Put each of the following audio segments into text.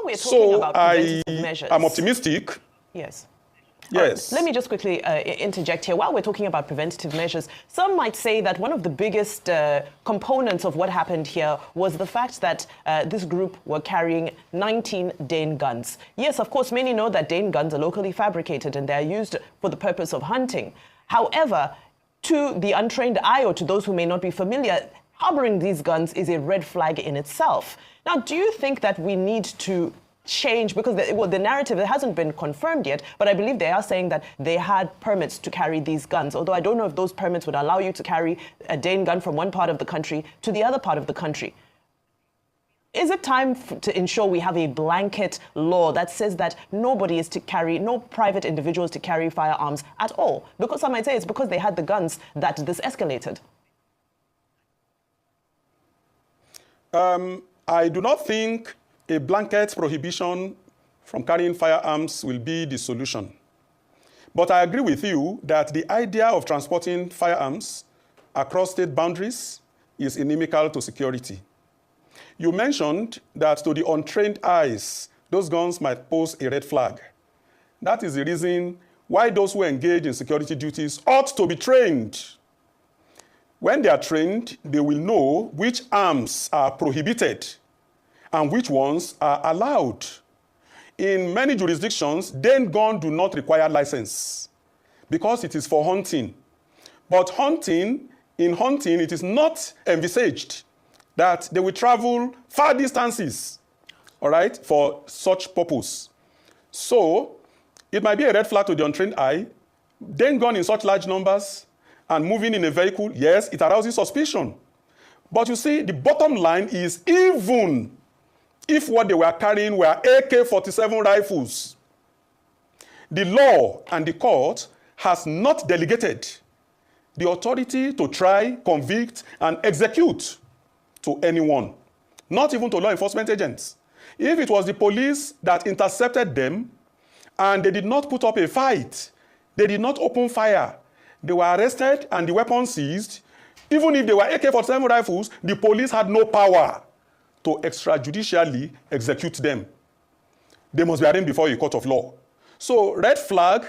we're talking about preventative measures... I'm optimistic. Yes. Yes. Let me just quickly interject here. While we're talking about preventative measures, some might say that one of the biggest components of what happened here was the fact that this group were carrying 19 Dane guns. Yes, of course, many know that Dane guns are locally fabricated and they're used for the purpose of hunting. However, to the untrained eye or to those who may not be familiar, harboring these guns is a red flag in itself. Now, do you think that we need to change, because the narrative, it hasn't been confirmed yet, but I believe they are saying that they had permits to carry these guns, although I don't know if those permits would allow you to carry a Dane gun from one part of the country to the other part of the country. Is it time to ensure we have a blanket law that says that nobody is to carry, no private individuals to carry firearms at all? Because some might say it's because they had the guns that this escalated. I do not think a blanket prohibition from carrying firearms will be the solution. But I agree with you that the idea of transporting firearms across state boundaries is inimical to security. You mentioned that to the untrained eyes, those guns might pose a red flag. That is the reason why those who engage in security duties ought to be trained. When they are trained, they will know which arms are prohibited and which ones are allowed. In many jurisdictions, Dane guns do not require license because it is for hunting. But in hunting, it is not envisaged that they will travel far distances, all right, for such purpose. So it might be a red flag to the untrained eye. Dane gun in such large numbers and moving in a vehicle, yes, it arouses suspicion. But you see, the bottom line is even if what they were carrying were AK-47 rifles, the law and the court has not delegated the authority to try, convict, and execute to anyone, not even to law enforcement agents. If it was the police that intercepted them and they did not put up a fight, they did not open fire, they were arrested and the weapons seized, even if they were AK-47 rifles, the police had no power to extrajudicially execute them. They must be arraigned before a court of law. So red flag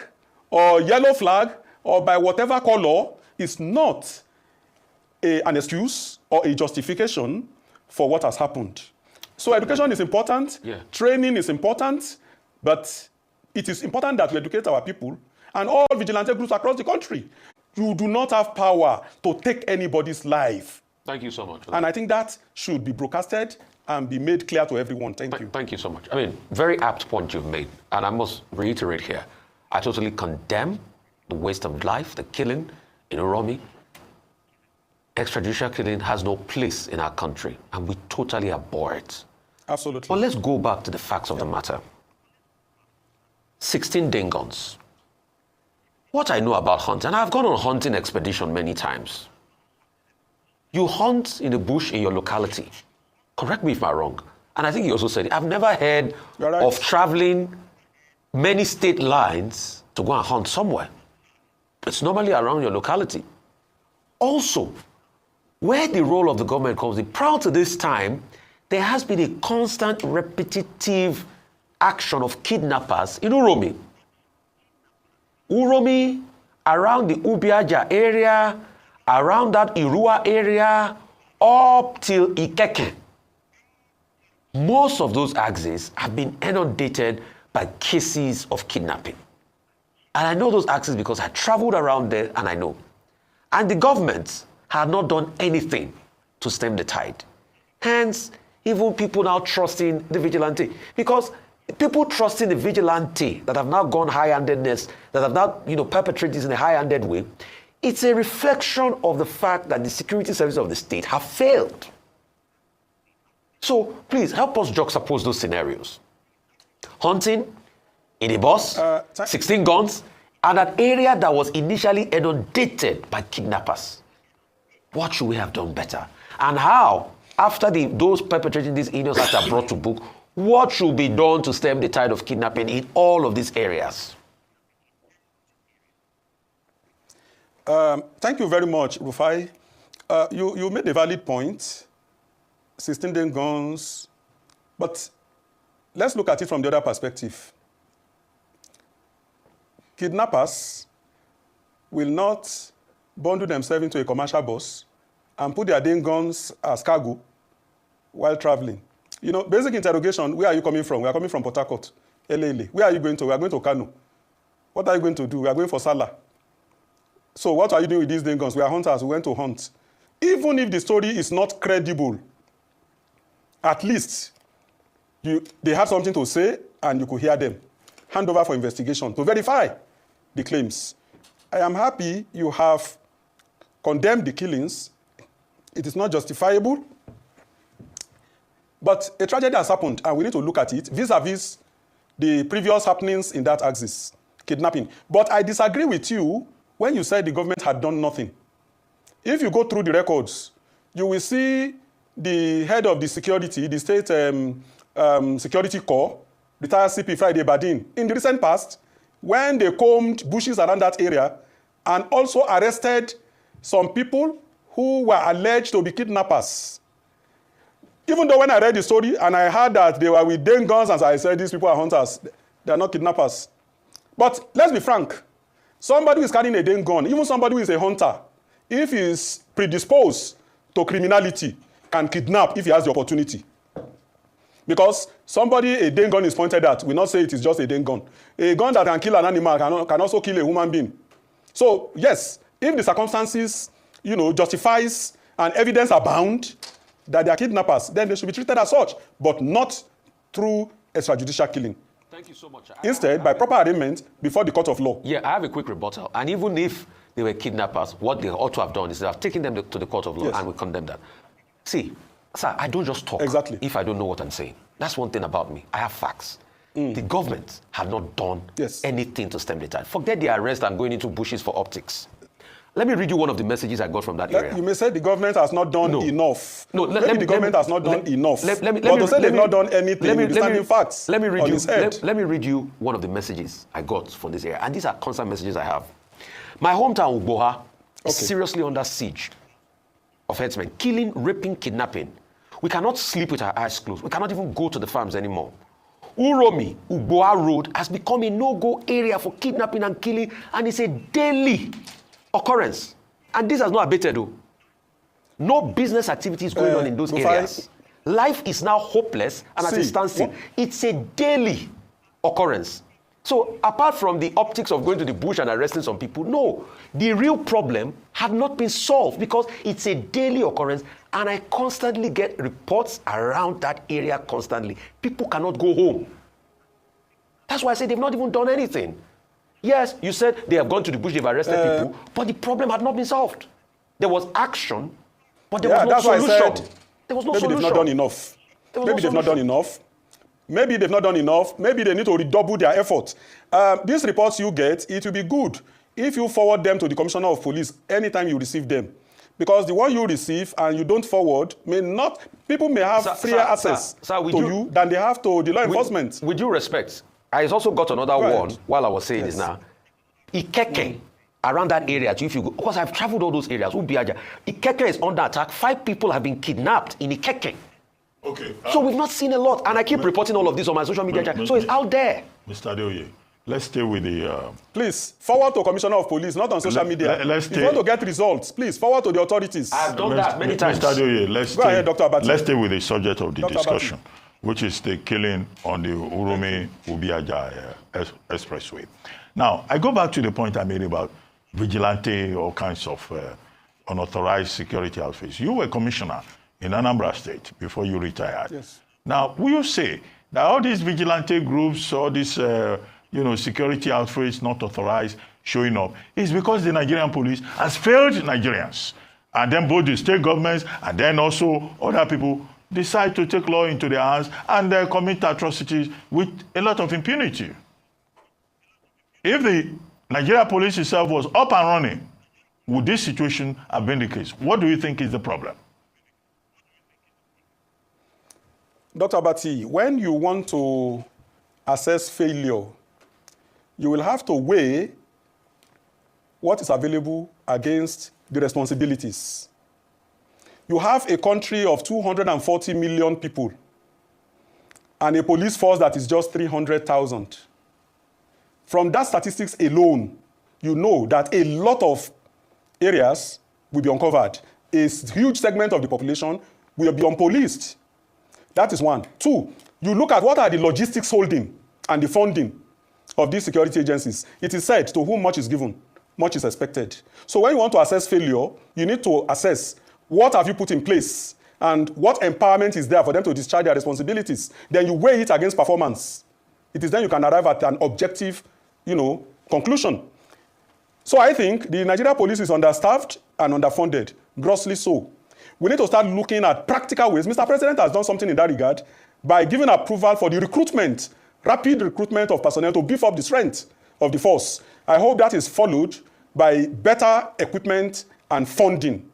or yellow flag or by whatever color is not an excuse or a justification for what has happened. So education is important, training is important, but it is important that we educate our people and all vigilante groups across the country. You do not have power to take anybody's life. Thank you so much. And I think that should be broadcasted and be made clear to everyone. Thank you. Thank you so much. I mean, very apt point you've made. And I must reiterate here, I totally condemn the waste of life, the killing in Uromi. Extrajudicial killing has no place in our country, and we totally abhor it. Absolutely. But let's go back to the facts of the matter. 16 Dane guns. What I know about hunting, and I've gone on hunting expedition many times. You hunt in the bush in your locality. Correct me if I'm wrong. And I think you also said it. I've never heard of traveling many state lines to go and hunt somewhere. It's normally around your locality. Also, where the role of the government comes in, prior to this time, there has been a constant repetitive action of kidnappers in Uromi. Uromi, around the Ubiaja area, around that Irua area, up till Ikeke. Most of those axes have been inundated by cases of kidnapping. And I know those axes because I traveled around there and I know. And the government had not done anything to stem the tide. Hence, even people now trusting the vigilante. Because people trusting the vigilante that have now gone high-handedness, that have now, perpetrated this in a high-handed way, it's a reflection of the fact that the security services of the state have failed. So please help us juxtapose those scenarios. Hunting in a bus, 16 guns, and an area that was initially inundated by kidnappers. What should we have done better? And how, after those perpetrating these heinous acts are brought to book, what should be done to stem the tide of kidnapping in all of these areas? Thank you very much, Rufai. You made a valid point, 16 Dane guns, but let's look at it from the other perspective. Kidnappers will not bundle themselves into a commercial bus and put their dang guns as cargo while traveling. You know, basic interrogation, where are you coming from? We are coming from Port Harcourt, Elele. Where are you going to? We are going to Kano. What are you going to do? We are going for Salah. So what are you doing with these dang guns? We are hunters. We went to hunt. Even if the story is not credible, at least they have something to say and you could hear them. Hand over for investigation to verify the claims. I am happy you have condemned the killings. It is not justifiable. But a tragedy has happened, and we need to look at it vis-a-vis the previous happenings in that axis, kidnapping. But I disagree with you when you said the government had done nothing. If you go through the records, you will see the head of the security, the state security corps, retired CP Friday Badin, in the recent past, when they combed bushes around that area and also arrested some people who were alleged to be kidnappers. Even though when I read the story and I heard that they were with dang guns, and I said these people are hunters, they are not kidnappers. But let's be frank, somebody who is carrying a dang gun, even somebody who is a hunter, if he is predisposed to criminality, can kidnap if he has the opportunity. Because somebody a dang gun is pointed at, we not say it is just a dang gun. A gun that can kill an animal can also kill a human being. So yes, if the circumstances, justifies and evidence abound that they are kidnappers, then they should be treated as such, but not through extrajudicial killing. Thank you so much. Instead, by proper arraignment before the court of law. Yeah, I have a quick rebuttal. And even if they were kidnappers, what they ought to have done is they have taken them to the court of law, yes, and we condemn that. See, sir, I don't just talk if I don't know what I'm saying. That's one thing about me. I have facts. The government had not done anything to stem the tide. Forget the arrest and going into bushes for optics. Let me read you one of the messages I got from that area. You may say the government has not done enough. No, maybe the government has not done enough. But to say they've not done anything, you're standing facts on his head. Let me read you one of the messages I got from this area. And these are constant messages I have. My hometown, Ugboha, is seriously under siege of herdsmen. Killing, raping, kidnapping. We cannot sleep with our eyes closed. We cannot even go to the farms anymore. Uromi, Ugboha Road, has become a no-go area for kidnapping and killing, and it's a daily occurrence. And this has not abated, though. No business activities going on in those areas. Life is now hopeless and at a standstill. It's a daily occurrence. So apart from the optics of going to the bush and arresting some people, no, the real problem had not been solved because it's a daily occurrence, and I constantly get reports around that area constantly. People cannot go home. That's why I say they've not even done anything. Yes, you said they have gone to the bush, they've arrested people, but the problem had not been solved. There was action, but there was no solution. Why I said, there was no solution. Maybe they've not done enough. Maybe they've not done enough. Maybe they've not done enough. Maybe they need to redouble their efforts. These reports you get, it will be good if you forward them to the Commissioner of Police anytime you receive them. Because the one you receive and you don't forward may not, people may have freer access to you than they have to the law enforcement. With due respect, I also got another one while I was saying this now. Ikeke, around that area, if you go, because I've traveled all those areas, Ikeke is under attack. 5 people have been kidnapped in Ikeke. Okay. So we've not seen a lot, and I keep reporting all of this on my social media channel. So it's out there. Mr. Adeoye, let's stay with the... Please, forward to Commissioner of Police, not on social media. If you want to get results, please, forward to the authorities. I've done that many times. Mr. Adeoye, let's stay with the subject of the Dr. discussion, which is the killing on the Uromi-Ubiaja Expressway. Now, I go back to the point I made about vigilante, all kinds of unauthorized security outfits. You were commissioner in Anambra State before you retired. Yes. Now, will you say that all these vigilante groups, all these security outfits not authorized showing up is because the Nigerian police has failed Nigerians? And then both the state governments and then also other people decide to take law into their hands and commit atrocities with a lot of impunity. If the Nigerian police itself was up and running, would this situation have been the case? What do you think is the problem? Dr. Abati, when you want to assess failure, you will have to weigh what is available against the responsibilities. You have a country of 240 million people. and a police force that is just 300,000. From that statistics alone, you know that a lot of areas will be uncovered. A huge segment of the population will be unpoliced. That is one. Two, you look at what are the logistics holding and the funding of these security agencies. It is said, to whom much is given, much is expected. So when you want to assess failure, you need to assess what have you put in place and what empowerment is there for them to discharge their responsibilities. Then you weigh it against performance. It is then you can arrive at an objective, conclusion. So I think the Nigeria police is understaffed and underfunded, grossly so. We need to start looking at practical ways. Mr. President has done something in that regard by giving approval for the recruitment, rapid recruitment of personnel to beef up the strength of the force. I hope that is followed by better equipment and funding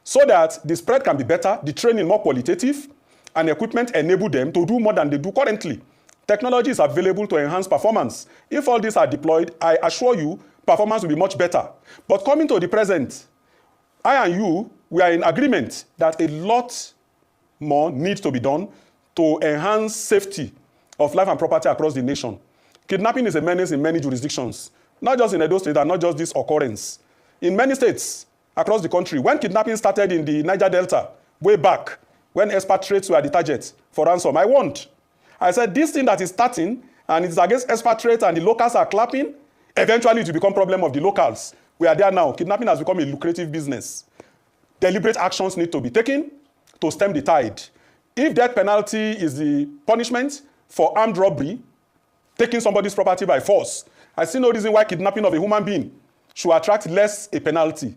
so that the spread can be better, the training more qualitative, and equipment enable them to do more than they do currently. Technology is available to enhance performance. If all these are deployed, I assure you, performance will be much better. But coming to the present, I and you, we are in agreement that a lot more needs to be done to enhance safety of life and property across the nation. Kidnapping is a menace in many jurisdictions, not just in Edo State and not just this occurrence. In many states across the country, when kidnapping started in the Niger Delta, way back, when expatriates were the target for ransom, I warned. I said, this thing that is starting, and it's against expatriates and the locals are clapping, eventually it will become a problem of the locals. We are there now. Kidnapping has become a lucrative business. Deliberate actions need to be taken to stem the tide. If death penalty is the punishment for armed robbery, taking somebody's property by force, I see no reason why kidnapping of a human being should attract less a penalty.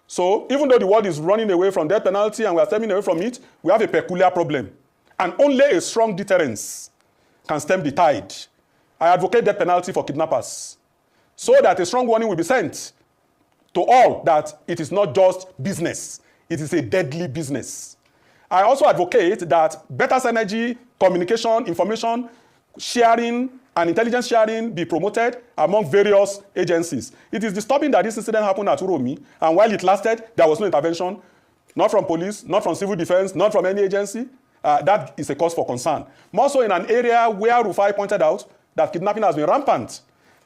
So even though the world is running away from death penalty and we are stemming away from it, we have a peculiar problem. And only a strong deterrence can stem the tide. I advocate death penalty for kidnappers so that a strong warning will be sent to all that it is not just business, it is a deadly business. I also advocate that better synergy, communication, information sharing, and intelligence sharing be promoted among various agencies. It is disturbing that this incident happened at Uromi, and while it lasted, there was no intervention, not from police, not from civil defense, not from any agency. That is a cause for concern. More so in an area where Rufai pointed out that kidnapping has been rampant.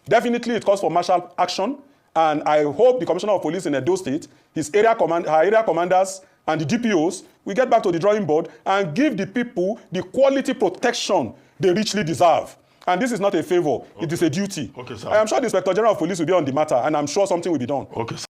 Definitely it calls for martial action, and I hope the Commissioner of Police in Edo State, her area commanders, and the DPOs will get back to the drawing board and give the people the quality protection they richly deserve. And this is not a favor, it is a duty. Okay, sir. I am sure the Inspector General of Police will be on the matter, and I'm sure something will be done. Okay, sir.